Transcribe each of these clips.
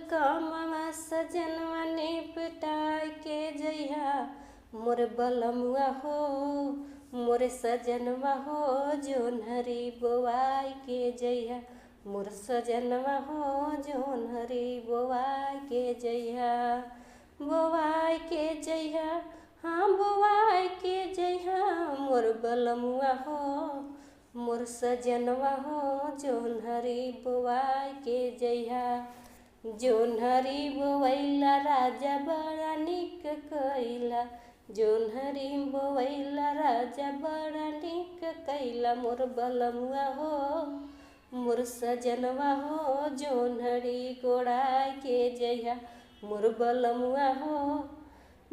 कामवा सजनवा निपटाय के जइहा मोर बलमुआ हो, मोर सजनवा हो जोन्हरी बोआई के जइहा मोर सजनवा हो जोन्हरी बोआई के जइहा। बोआई के जइहा हाँ बोआई के जइहा मोर बलमुआ हो, मोर सजनवा हो जोन्हरी बोआई के जइहा। जोन्हरी बोवैला राजा बड़ा निक कइला, जोन्हरी बोवैला राजा बड़ा निक कइला मोर बलमुआ हो, मोर सजनवा हो जोन्हरी कोड़ाई के जइहा मोर बलमुआ हो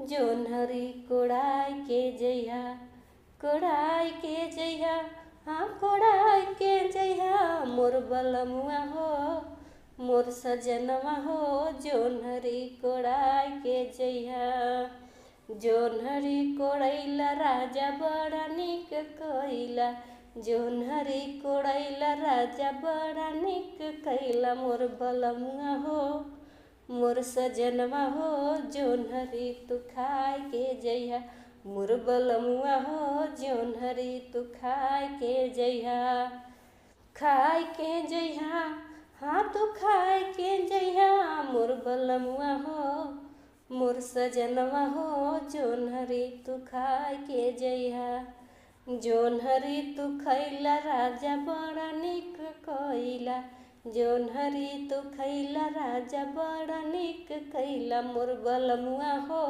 जोन्हरी कोड़ाई के जइहा। कोड़ाई के जइहा हाँ कोड़ाई के जइहा मोर बलमुआ हो, मोर सजनवा हो जोन्हरी कोड़ाई के जइहा। जोन्हरी कोड़ैला राजा बड़ा निक कइला, जोन्हरी कोड़ैला राजा बड़ा निक कइला मोर बलमुआ हो, मोर सजनवा हो जोन्हरी तू खाई के जइहा मोर बलमुआ हो जोन्हरी तू खाई के जइहा। खाई के जइहा हाँ तू खाई के जइहा मोर बलमुआ हो, मोर सजनवा हो जोन्हरी तू खाई के जइहा। जोन्हरी तू खइला राजा बड़ा निक कइला, जोन्हरी तू खइला राजा बड़ा निक कइला मोर बलमुआ हो,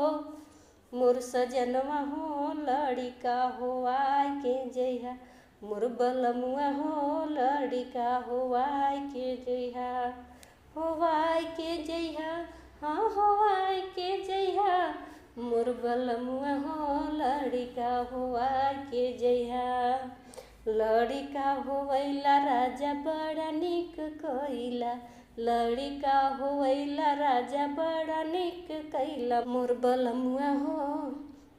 मोर सजनवा हो लड़िका हो आई के जइहा मोर बलमुआ हो लड़िका हो आई के जइहा। हो आई के जइहा हाँ हो आई के जइहा मोर बलमुआ हो लड़िका हो आई के जइहा। लड़िका होवैला राजा बड़ा निक कइला, लड़िका होवैला राजा बड़ा निक कइला मोर बलमुआ हो,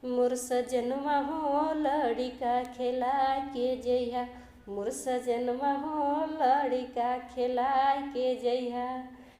मोर सजनवा हो लड़िका खेलाय के जइहा मोर सजनवा हो लड़िका खेलाय के जइहा।